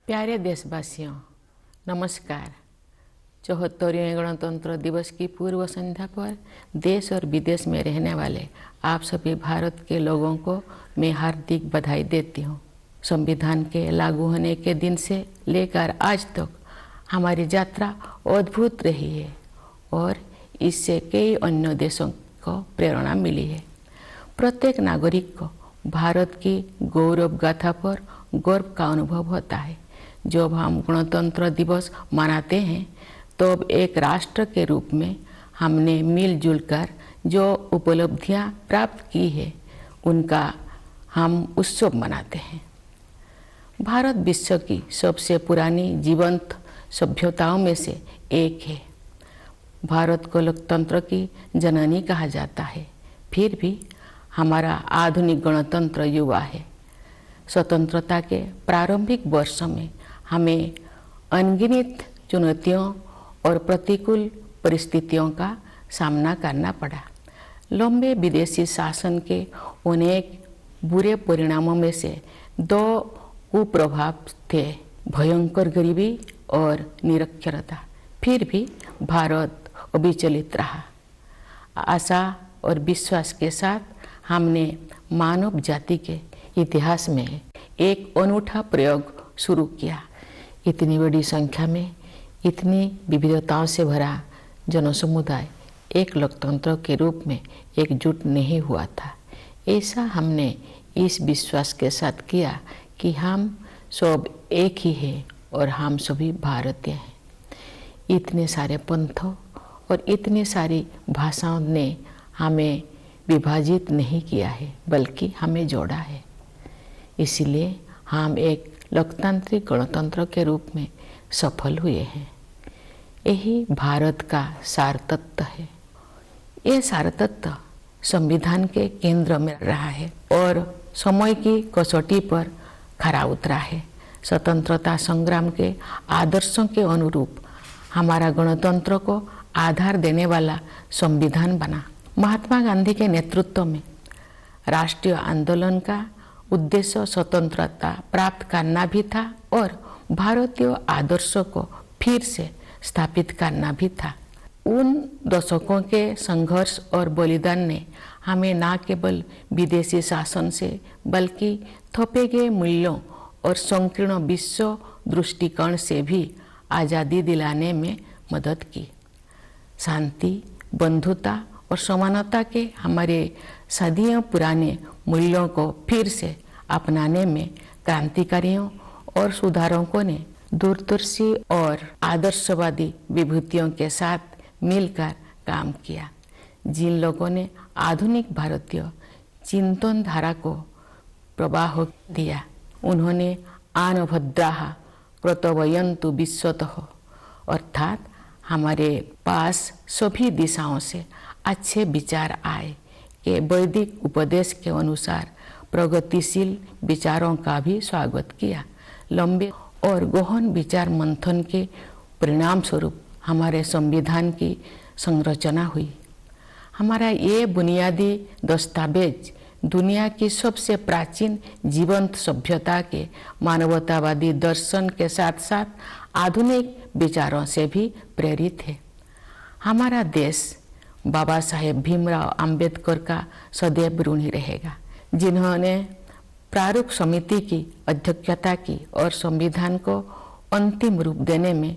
प्यारे देशवासियों, नमस्कार। 74वें गणतंत्र दिवस की पूर्व संध्या पर देश और विदेश में रहने वाले आप सभी भारत के लोगों को मैं हार्दिक बधाई देती हूँ। संविधान के लागू होने के दिन से लेकर आज तक हमारी यात्रा अद्भुत रही है और इससे कई अन्य देशों को प्रेरणा मिली है। प्रत्येक नागरिक को भारत की गौरव गाथा पर गर्व का अनुभव होता है। जब हम गणतंत्र दिवस मनाते हैं तब एक राष्ट्र के रूप में हमने मिलजुल कर जो उपलब्धियां प्राप्त की है उनका हम उत्सव मनाते हैं। भारत विश्व की सबसे पुरानी जीवंत सभ्यताओं में से एक है। भारत को लोकतंत्र की जननी कहा जाता है, फिर भी हमारा आधुनिक गणतंत्र युवा है। स्वतंत्रता के प्रारंभिक वर्षों में हमें अनगिनत चुनौतियों और प्रतिकूल परिस्थितियों का सामना करना पड़ा। लंबे विदेशी शासन के अनेक बुरे परिणामों में से दो कुप्रभाव थे, भयंकर गरीबी और निरक्षरता। फिर भी भारत अविचलित रहा। आशा और विश्वास के साथ हमने मानव जाति के इतिहास में एक अनूठा प्रयोग शुरू किया। इतनी बड़ी संख्या में इतनी विविधताओं से भरा जनसमुदाय एक लोकतंत्र के रूप में एकजुट नहीं हुआ था। ऐसा हमने इस विश्वास के साथ किया कि हम सब एक ही हैं और हम सभी भारतीय हैं। इतने सारे पंथों और इतनी सारी भाषाओं ने हमें विभाजित नहीं किया है, बल्कि हमें जोड़ा है। इसलिए हम एक लोकतांत्रिक गणतंत्र के रूप में सफल हुए हैं। यही भारत का सार तत्व है। ये सार तत्व संविधान के केंद्र में रहा है और समय की कसौटी पर खरा उतरा है। स्वतंत्रता संग्राम के आदर्शों के अनुरूप हमारा गणतंत्र को आधार देने वाला संविधान बना। महात्मा गांधी के नेतृत्व में राष्ट्रीय आंदोलन का उद्देश्य स्वतंत्रता प्राप्त करना भी था और भारतीय आदर्शों को फिर से स्थापित करना भी था। उन दशकों के संघर्ष और बलिदान ने हमें न केवल विदेशी शासन से बल्कि थोपे गए मूल्यों और संकीर्ण विश्व दृष्टिकोण से भी आज़ादी दिलाने में मदद की। शांति, बंधुता और समानता के हमारे सदियों पुराने मूल्यों को फिर से अपनाने में क्रांतिकारियों और सुधारकों ने दूरदर्शी और आदर्शवादी विभूतियों के साथ मिलकर काम किया। जिन लोगों ने आधुनिक भारतीय चिंतन धारा को प्रवाह दिया, उन्होंने आन भद्राः प्रतवयन्तु विश्वतः, अर्थात हमारे पास सभी दिशाओं से अच्छे विचार आए कि वैदिक उपदेश के अनुसार प्रगतिशील विचारों का भी स्वागत किया। लंबे और गहन विचार मंथन के परिणाम स्वरूप हमारे संविधान की संरचना हुई। हमारा ये बुनियादी दस्तावेज दुनिया की सबसे प्राचीन जीवंत सभ्यता के मानवतावादी दर्शन के साथ साथ आधुनिक विचारों से भी प्रेरित है। हमारा देश बाबा साहेब भीमराव अंबेडकर का सदैव ऋणी रहेगा, जिन्होंने प्रारूप समिति की अध्यक्षता की और संविधान को अंतिम रूप देने में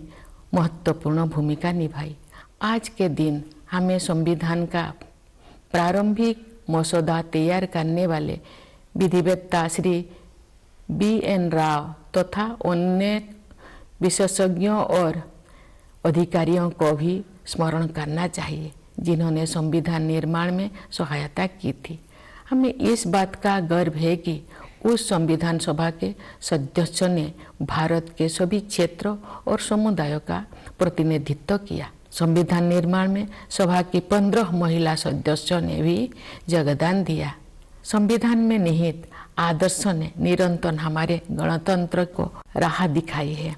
महत्वपूर्ण भूमिका निभाई। आज के दिन हमें संविधान का प्रारंभिक मसौदा तैयार करने वाले विधिवेत्ता श्री B.N. राव तथा अन्य विशेषज्ञों और अधिकारियों को भी स्मरण करना चाहिए, जिन्होंने संविधान निर्माण में सहायता की थी। हमें इस बात का गर्व है कि उस संविधान सभा के सदस्यों ने भारत के सभी क्षेत्रों और समुदायों का प्रतिनिधित्व किया। संविधान निर्माण में सभा की 15 महिला सदस्यों ने भी योगदान दिया। संविधान में निहित आदर्शों ने निरंतर हमारे गणतंत्र को राह दिखाई है।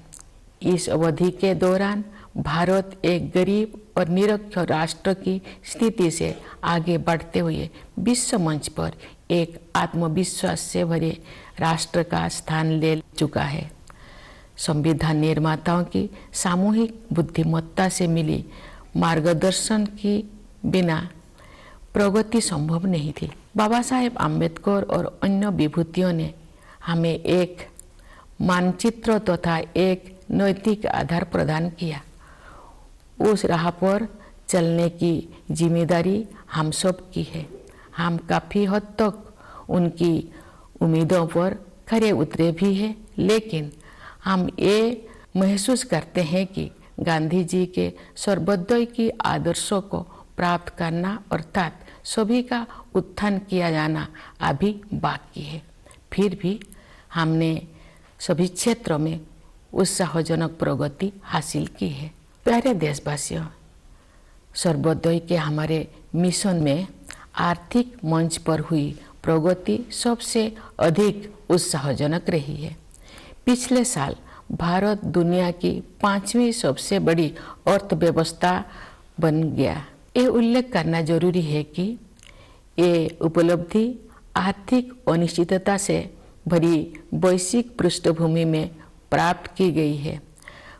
इस अवधि के दौरान भारत एक गरीब और निरक्षर राष्ट्र की स्थिति से आगे बढ़ते हुए विश्व मंच पर एक आत्मविश्वास से भरे राष्ट्र का स्थान ले चुका है। संविधान निर्माताओं की सामूहिक बुद्धिमत्ता से मिली मार्गदर्शन की बिना प्रगति संभव नहीं थी। बाबा साहेब आम्बेडकर और अन्य विभूतियों ने हमें एक मानचित्र तथा एक नैतिक आधार प्रदान किया। उस राह पर चलने की जिम्मेदारी हम सब की है। हम काफ़ी हद तक उनकी उम्मीदों पर खरे उतरे भी हैं, लेकिन हम ये महसूस करते हैं कि गांधी जी के सर्वोदय की आदर्शों को प्राप्त करना अर्थात सभी का उत्थान किया जाना अभी बाकी है। फिर भी हमने सभी क्षेत्रों में उत्साहजनक प्रगति हासिल की है। प्यारे देशवासियों, सर्वोदय के हमारे मिशन में आर्थिक मंच पर हुई प्रगति सबसे अधिक उत्साहजनक रही है। पिछले साल भारत दुनिया की 5वीं सबसे बड़ी अर्थव्यवस्था बन गया। ये उल्लेख करना जरूरी है कि ये उपलब्धि आर्थिक अनिश्चितता से भरी वैश्विक पृष्ठभूमि में प्राप्त की गई है।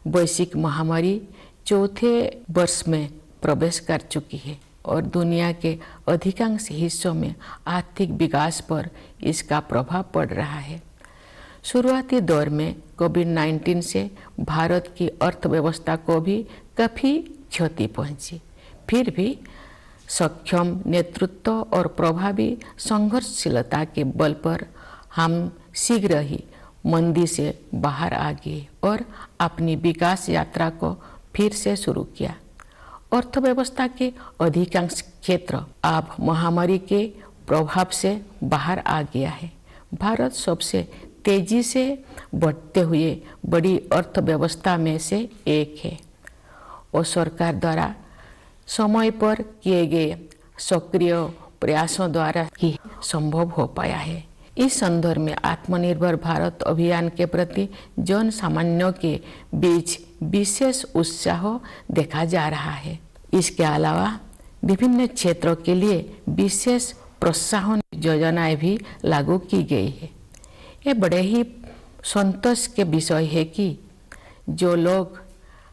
वैश्विक महामारी चौथे वर्ष में प्रवेश कर चुकी है और दुनिया के अधिकांश हिस्सों में आर्थिक विकास पर इसका प्रभाव पड़ रहा है। शुरुआती दौर में कोविड-19 से भारत की अर्थव्यवस्था को भी काफ़ी क्षति पहुंची। फिर भी सक्षम नेतृत्व और प्रभावी संघर्षशीलता के बल पर हम शीघ्र ही मंदी से बाहर आ गए और अपनी विकास यात्रा को फिर से शुरू किया। अर्थव्यवस्था के अधिकांश क्षेत्र अब महामारी के प्रभाव से बाहर आ गया है। भारत सबसे तेजी से बढ़ते हुए बड़ी अर्थव्यवस्था में से एक है और सरकार द्वारा समय पर किए गए सक्रिय प्रयासों द्वारा ही संभव हो पाया है। इस संदर्भ में आत्मनिर्भर भारत अभियान के प्रति जन सामान्यों के बीच विशेष उत्साह देखा जा रहा है। इसके अलावा विभिन्न क्षेत्रों के लिए विशेष प्रोत्साहन योजनाएं भी लागू की गई है। ये बड़े ही संतोष के विषय है कि जो लोग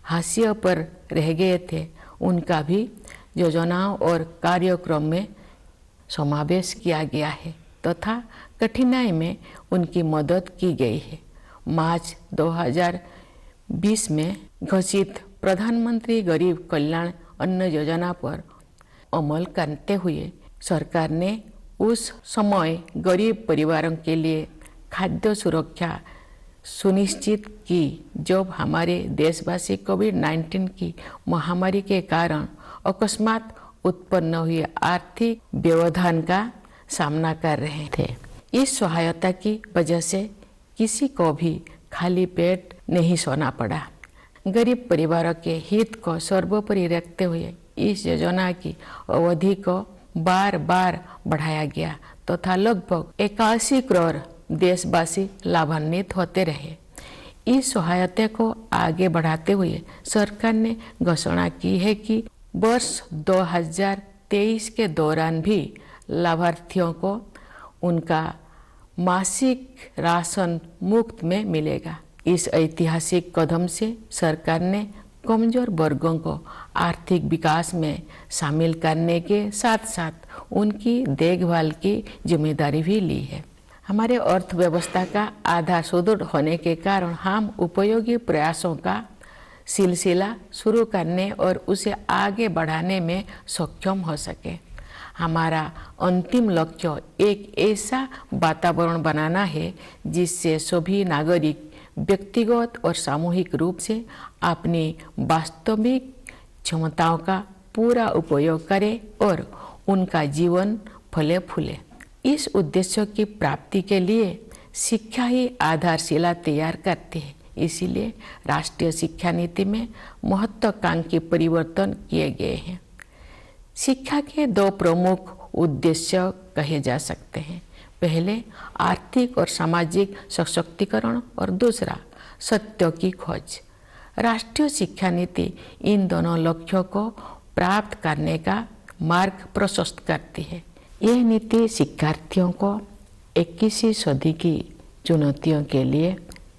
हाशिए पर रह गए थे उनका भी योजनाओं और कार्यक्रम में समावेश किया गया है तथा कठिनाई में उनकी मदद की गई है। मार्च 2020 में घोषित प्रधानमंत्री गरीब कल्याण अन्न योजना पर अमल करते हुए सरकार ने उस समय गरीब परिवारों के लिए खाद्य सुरक्षा सुनिश्चित की जब हमारे देशवासी कोविड-19 की महामारी के कारण अकस्मात उत्पन्न हुए आर्थिक व्यवधान का सामना कर रहे थे। इस सहायता की वजह से किसी को भी खाली पेट नहीं सोना पड़ा। गरीब परिवारों के हित को सर्वोपरि रखते हुए इस योजना की अवधि को बार बार बढ़ाया गया तथा लगभग 81 करोड़ देशवासी लाभान्वित होते रहे। इस सहायता को आगे बढ़ाते हुए सरकार ने घोषणा की है कि वर्ष 2023 के दौरान भी लाभार्थियों को उनका मासिक राशन मुफ्त में मिलेगा। इस ऐतिहासिक कदम से सरकार ने कमजोर वर्गों को आर्थिक विकास में शामिल करने के साथ साथ उनकी देखभाल की जिम्मेदारी भी ली है। हमारे अर्थव्यवस्था का आधार सुदृढ़ होने के कारण हम उपयोगी प्रयासों का सिलसिला शुरू करने और उसे आगे बढ़ाने में सक्षम हो सके। हमारा अंतिम लक्ष्य एक ऐसा वातावरण बनाना है जिससे सभी नागरिक व्यक्तिगत और सामूहिक रूप से अपनी वास्तविक क्षमताओं का पूरा उपयोग करें और उनका जीवन फले फूले। इस उद्देश्य की प्राप्ति के लिए शिक्षा ही आधारशिला तैयार करती है। इसीलिए राष्ट्रीय शिक्षा नीति में महत्वाकांक्षी परिवर्तन किए गए हैं। शिक्षा के दो प्रमुख उद्देश्य कहे जा सकते हैं। पहले आर्थिक और सामाजिक सशक्तिकरण और दूसरा सत्य की खोज। राष्ट्रीय शिक्षा नीति इन दोनों लक्ष्यों को प्राप्त करने का मार्ग प्रशस्त करती है। यह नीति शिक्षार्थियों को 21वीं सदी की चुनौतियों के लिए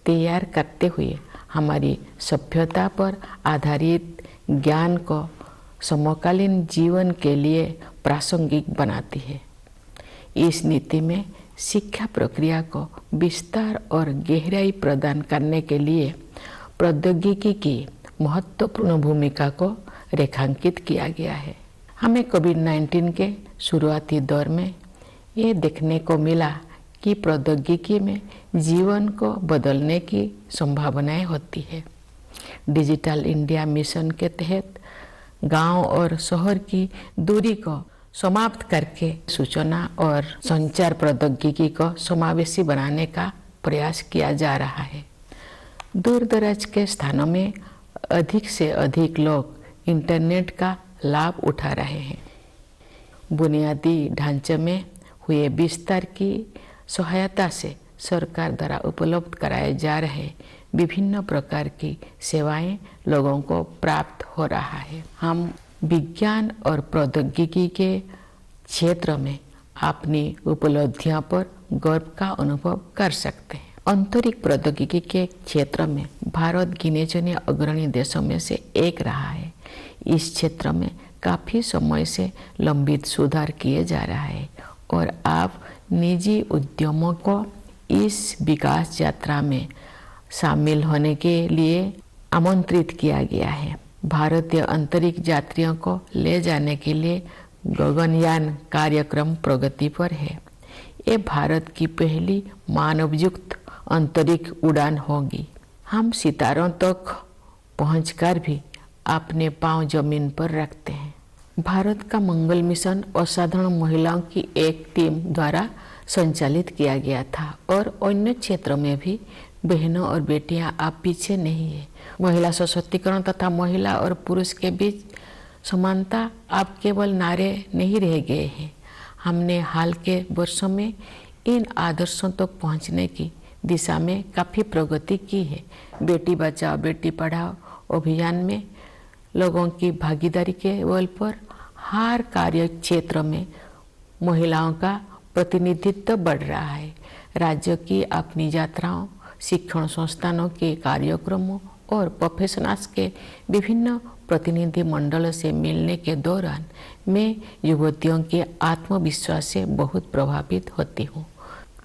तैयार करते हुए हमारी सभ्यता पर आधारित ज्ञान को समकालीन जीवन के लिए प्रासंगिक बनाती है। इस नीति में शिक्षा प्रक्रिया को विस्तार और गहराई प्रदान करने के लिए प्रौद्योगिकी की महत्वपूर्ण भूमिका को रेखांकित किया गया है। हमें कोविड-19 के शुरुआती दौर में ये देखने को मिला कि प्रौद्योगिकी में जीवन को बदलने की संभावनाएं होती है। डिजिटल इंडिया मिशन के तहत गांव और शहर की दूरी को समाप्त करके सूचना और संचार प्रौद्योगिकी को समावेशी बनाने का प्रयास किया जा रहा है। दूर दराज के स्थानों में अधिक से अधिक लोग इंटरनेट का लाभ उठा रहे हैं। बुनियादी ढांचे में हुए विस्तार की सहायता से सरकार द्वारा उपलब्ध कराए जा रहे विभिन्न प्रकार की सेवाएं लोगों को प्राप्त हो रहा है। हम विज्ञान और प्रौद्योगिकी के क्षेत्र में अपनी उपलब्धियों पर गर्व का अनुभव कर सकते हैं। अंतरिक्ष प्रौद्योगिकी के क्षेत्र में भारत गिने चुने अग्रणी देशों में से एक रहा है। इस क्षेत्र में काफ़ी समय से लंबित सुधार किए जा रहा है और अब निजी उद्यमों को इस विकास यात्रा में शामिल होने के लिए आमंत्रित किया गया है। भारतीय अंतरिक्ष यात्रियों को ले जाने के लिए गगनयान कार्यक्रम प्रगति पर है। ये भारत की पहली मानवयुक्त अंतरिक्ष उड़ान होगी। हम सितारों तक पहुंचकर भी अपने पांव जमीन पर रखते हैं। भारत का मंगल मिशन असाधारण महिलाओं की एक टीम द्वारा संचालित किया गया था और अन्य क्षेत्रों में भी बहनों और बेटियां आप पीछे नहीं है। महिला सशक्तिकरण तथा महिला और पुरुष के बीच समानता अब केवल नारे नहीं रह गए हैं। हमने हाल के वर्षों में इन आदर्शों तक पहुंचने की दिशा में काफ़ी प्रगति की है। बेटी बचाओ बेटी पढ़ाओ अभियान में लोगों की भागीदारी के बल पर हर कार्य क्षेत्र में महिलाओं का प्रतिनिधित्व बढ़ रहा है। राज्य की अपनी यात्राओं, शिक्षण संस्थानों के कार्यक्रमों और प्रोफेशनल्स के विभिन्न प्रतिनिधि मंडलों से मिलने के दौरान मैं युवतियों के आत्मविश्वास से बहुत प्रभावित होती हूँ।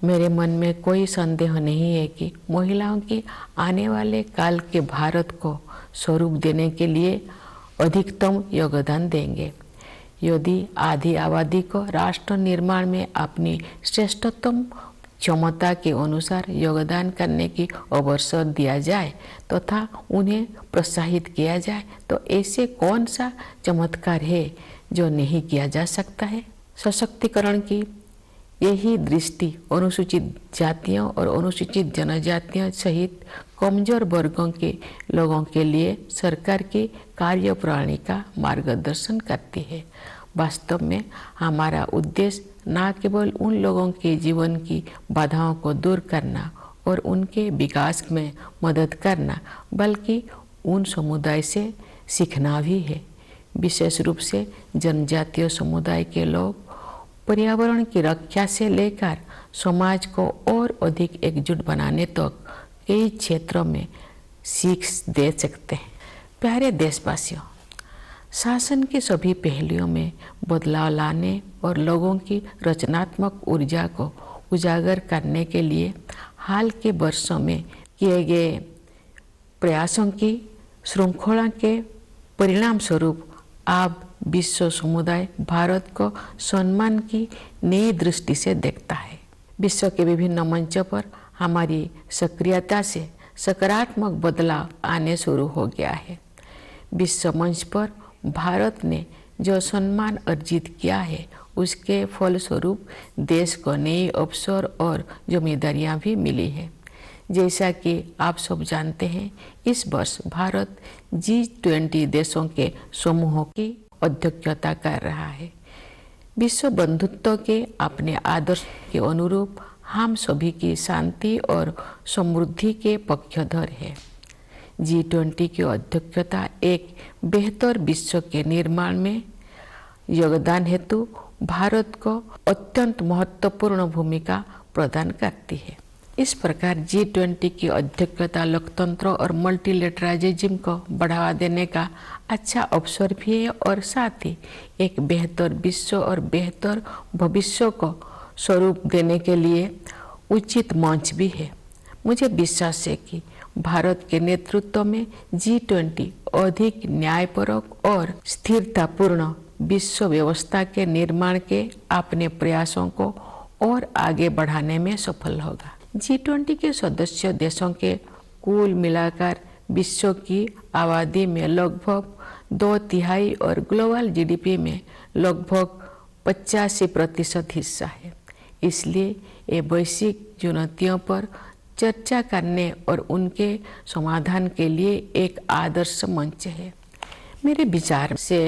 मेरे मन में कोई संदेह नहीं है कि महिलाओं की आने वाले काल के भारत को स्वरूप देने के लिए अधिकतम योगदान देंगे। यदि आधी आबादी को राष्ट्र निर्माण में अपनी श्रेष्ठतम क्षमता के अनुसार योगदान करने की अवसर दिया जाए तथा उन्हें प्रोत्साहित किया जाए तो ऐसे कौन सा चमत्कार है जो नहीं किया जा सकता है। सशक्तिकरण की यही दृष्टि अनुसूचित जातियों और अनुसूचित जनजातियों सहित कमजोर वर्गों के लोगों के लिए सरकार की कार्यप्रणाली का मार्गदर्शन करती है। वास्तव में हमारा उद्देश्य न केवल उन लोगों के जीवन की बाधाओं को दूर करना और उनके विकास में मदद करना बल्कि उन समुदाय से सीखना भी है। विशेष रूप से जनजातीय समुदाय के लोग पर्यावरण की रक्षा से लेकर समाज को और अधिक एकजुट बनाने तक कई क्षेत्रों में सीख दे सकते हैं। प्यारे देशवासियों, शासन के सभी पहलुओं में बदलाव लाने और लोगों की रचनात्मक ऊर्जा को उजागर करने के लिए हाल के वर्षों में किए गए प्रयासों की श्रृंखला के परिणाम स्वरूप अब विश्व समुदाय भारत को सम्मान की नई दृष्टि से देखता है। विश्व के विभिन्न मंचों पर हमारी सक्रियता से सकारात्मक बदलाव आने शुरू हो गया है। विश्व मंच पर भारत ने जो सम्मान अर्जित किया है उसके फलस्वरूप देश को नए अवसर और जिम्मेदारियां भी मिली है। जैसा कि आप सब जानते हैं, इस वर्ष भारत G20 देशों के समूह की अध्यक्षता कर रहा है। विश्व बंधुत्व के अपने आदर्श के अनुरूप हम सभी की शांति और समृद्धि के पक्षधर है। G20 की अध्यक्षता एक बेहतर विश्व के निर्माण में योगदान हेतु भारत को अत्यंत महत्वपूर्ण भूमिका प्रदान करती है। इस प्रकार G20 की अध्यक्षता लोकतंत्र और मल्टीलेटरलिज्म को बढ़ावा देने का अच्छा अवसर भी है और साथ ही एक बेहतर विश्व और बेहतर भविष्य को स्वरूप देने के लिए उचित मंच भी है। मुझे विश्वास है कि भारत के नेतृत्व में G20 अधिक न्यायपरक और स्थिरतापूर्ण विश्व व्यवस्था के निर्माण के अपने प्रयासों को और आगे बढ़ाने में सफल होगा। G20 के सदस्य देशों के कुल मिलाकर विश्व की आबादी में लगभग 2/3 और ग्लोबल GDP में लगभग 85% हिस्सा है। इसलिए ये वैश्विक चुनौतियों पर चर्चा करने और उनके समाधान के लिए एक आदर्श मंच है। मेरे विचार से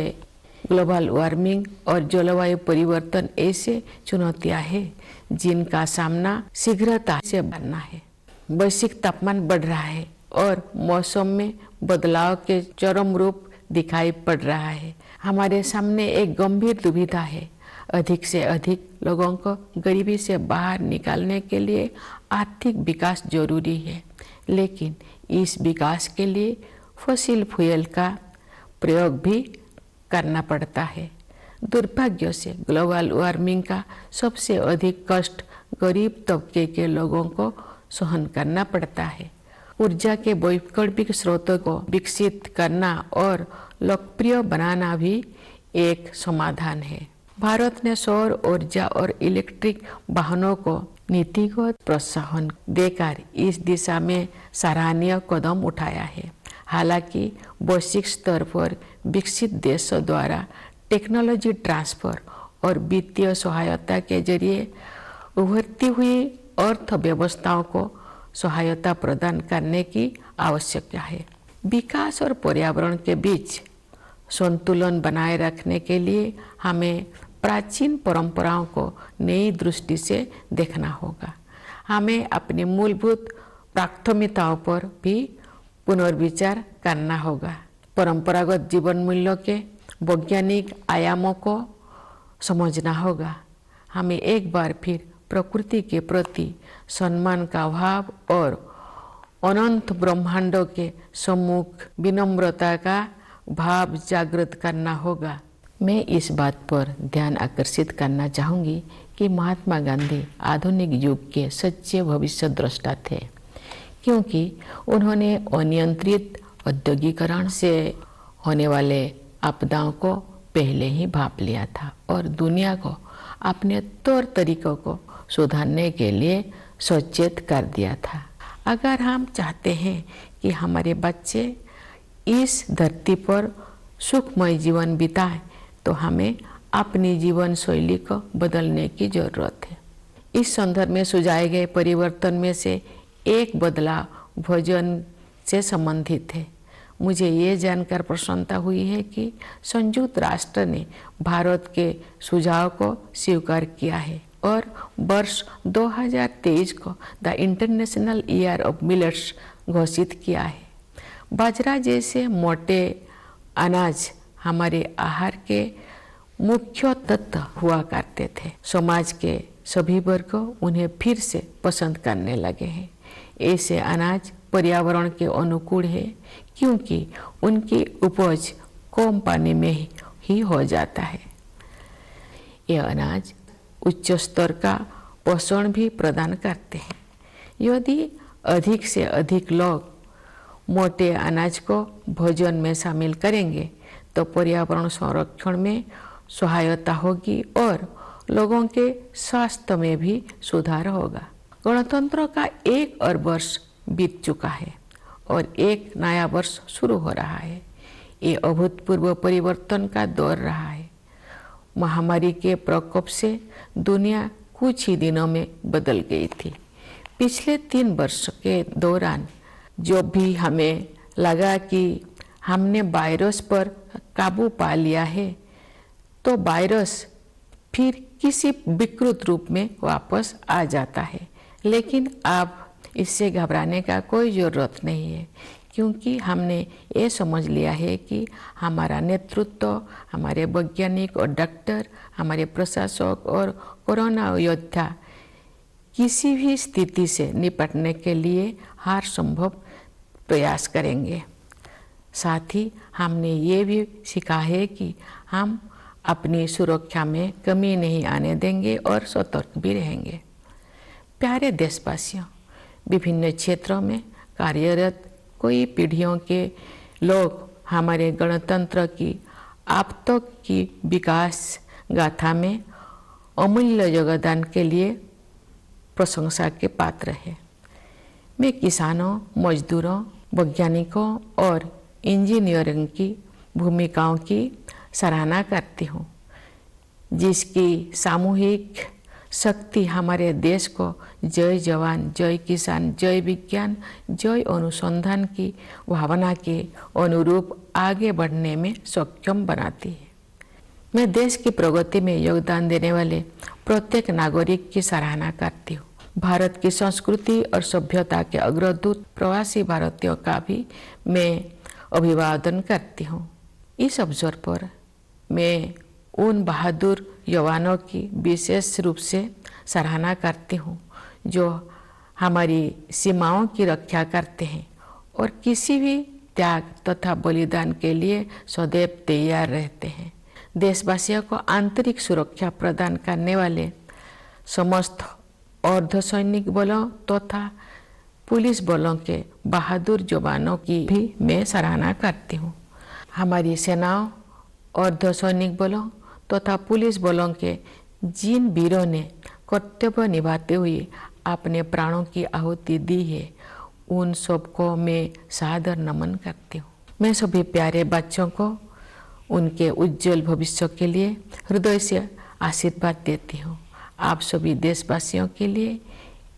ग्लोबल वार्मिंग और जलवायु परिवर्तन ऐसे चुनौतियां हैं जिनका सामना शीघ्रता से करना है। वैश्विक तापमान बढ़ रहा है और मौसम में बदलाव के चरम रूप दिखाई पड़ रहा है। हमारे सामने एक गंभीर दुविधा है। अधिक से अधिक लोगों को गरीबी से बाहर निकालने के लिए आर्थिक विकास जरूरी है, लेकिन इस विकास के लिए फॉसिल फ्यूल का प्रयोग भी करना पड़ता है। दुर्भाग्य से ग्लोबल वार्मिंग का सबसे अधिक कष्ट गरीब तबके के लोगों को सहन करना पड़ता है। ऊर्जा के वैकल्पिक स्रोतों को विकसित करना और लोकप्रिय बनाना भी एक समाधान है। भारत ने सौर ऊर्जा और इलेक्ट्रिक वाहनों को नीतिगत प्रोत्साहन देकर इस दिशा में सराहनीय कदम उठाया है। हालांकि वैश्विक स्तर पर विकसित देशों द्वारा टेक्नोलॉजी ट्रांसफर और वित्तीय सहायता के जरिए उभरती हुई अर्थव्यवस्थाओं को सहायता प्रदान करने की आवश्यकता है। विकास और पर्यावरण के बीच संतुलन बनाए रखने के लिए हमें प्राचीन परंपराओं को नई दृष्टि से देखना होगा। हमें अपनी मूलभूत प्राथमिकताओं पर भी पुनर्विचार करना होगा। परंपरागत जीवन मूल्यों के वैज्ञानिक आयामों को समझना होगा। हमें एक बार फिर प्रकृति के प्रति सम्मान का भाव और अनंत ब्रह्मांडों के सम्मुख विनम्रता का भाव जागृत करना होगा। मैं इस बात पर ध्यान आकर्षित करना चाहूँगी कि महात्मा गांधी आधुनिक युग के सच्चे भविष्य द्रष्टा थे, क्योंकि उन्होंने अनियंत्रित औद्योगिकरण से होने वाले आपदाओं को पहले ही भांप लिया था और दुनिया को अपने तौर तरीकों को सुधारने के लिए सचेत कर दिया था। अगर हम चाहते हैं कि हमारे बच्चे इस धरती पर सुखमय जीवन बिताएं, तो हमें अपनी जीवन शैली को बदलने की जरूरत है। इस संदर्भ में सुझाए गए परिवर्तन में से एक बदलाव भोजन से संबंधित है। मुझे ये जानकर प्रसन्नता हुई है कि संयुक्त राष्ट्र ने भारत के सुझाव को स्वीकार किया है और वर्ष 2023 को the international year of millets घोषित किया है। बाजरा जैसे मोटे अनाज हमारे आहार के मुख्य तत्व हुआ करते थे। समाज के सभी वर्ग उन्हें फिर से पसंद करने लगे हैं। ऐसे अनाज पर्यावरण के अनुकूल है, क्योंकि उनकी उपज कम पानी में ही हो जाता है। ये अनाज उच्च स्तर का पोषण भी प्रदान करते हैं। यदि अधिक से अधिक लोग मोटे अनाज को भोजन में शामिल करेंगे तो पर्यावरण संरक्षण में सहायता होगी और लोगों के स्वास्थ्य में भी सुधार होगा। गणतंत्र का 1 और वर्ष बीत चुका है और एक नया वर्ष शुरू हो रहा है। ये अभूतपूर्व परिवर्तन का दौर रहा है। महामारी के प्रकोप से दुनिया कुछ ही दिनों में बदल गई थी। पिछले 3 वर्ष के दौरान जो भी हमें लगा कि हमने वायरस पर काबू पा लिया है, तो वायरस फिर किसी विकृत रूप में वापस आ जाता है। लेकिन अब इससे घबराने का कोई ज़रूरत नहीं है, क्योंकि हमने ये समझ लिया है कि हमारा नेतृत्व, हमारे वैज्ञानिक और डॉक्टर, हमारे प्रशासक और कोरोना योद्धा किसी भी स्थिति से निपटने के लिए हर संभव प्रयास करेंगे। साथ ही हमने ये भी सीखा है कि हम अपनी सुरक्षा में कमी नहीं आने देंगे और सतर्क भी रहेंगे। प्यारे देशवासियों, विभिन्न क्षेत्रों में कार्यरत कई पीढ़ियों के लोग हमारे गणतंत्र की अब तक की विकास गाथा में अमूल्य योगदान के लिए प्रशंसा के पात्र है। मैं किसानों, मजदूरों, वैज्ञानिकों और इंजीनियरों की भूमिकाओं की सराहना करती हूँ, जिसकी सामूहिक शक्ति हमारे देश को जय जवान, जय किसान, जय विज्ञान, जय अनुसंधान की भावना के अनुरूप आगे बढ़ने में सक्षम बनाती है। मैं देश की प्रगति में योगदान देने वाले प्रत्येक नागरिक की सराहना करती हूँ। भारत की संस्कृति और सभ्यता के अग्रदूत प्रवासी भारतीयों का भी मैं अभिवादन करती हूँ। इस अवसर पर मैं उन बहादुर जवानों की विशेष रूप से सराहना करती हूँ जो हमारी सीमाओं की रक्षा करते हैं और किसी भी त्याग तथा बलिदान के लिए सदैव तैयार रहते हैं। देशवासियों को आंतरिक सुरक्षा प्रदान करने वाले समस्त अर्धसैनिक बलों तथा पुलिस बलों के बहादुर जवानों की भी मैं सराहना करती हूँ। हमारी सेनाओं, अर्धसैनिक बलों तथा पुलिस बलों के जिन वीरों ने कर्तव्य निभाते हुए अपने प्राणों की आहुति दी है, उन सबको मैं सादर नमन करती हूँ। मैं सभी प्यारे बच्चों को उनके उज्जवल भविष्य के लिए हृदय से आशीर्वाद देती हूँ। आप सभी देशवासियों के लिए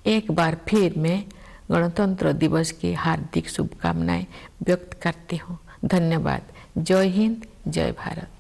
एक बार फिर मैं गणतंत्र दिवस की हार्दिक शुभकामनाएं व्यक्त करती हूँ। धन्यवाद। जय हिंद, जय भारत।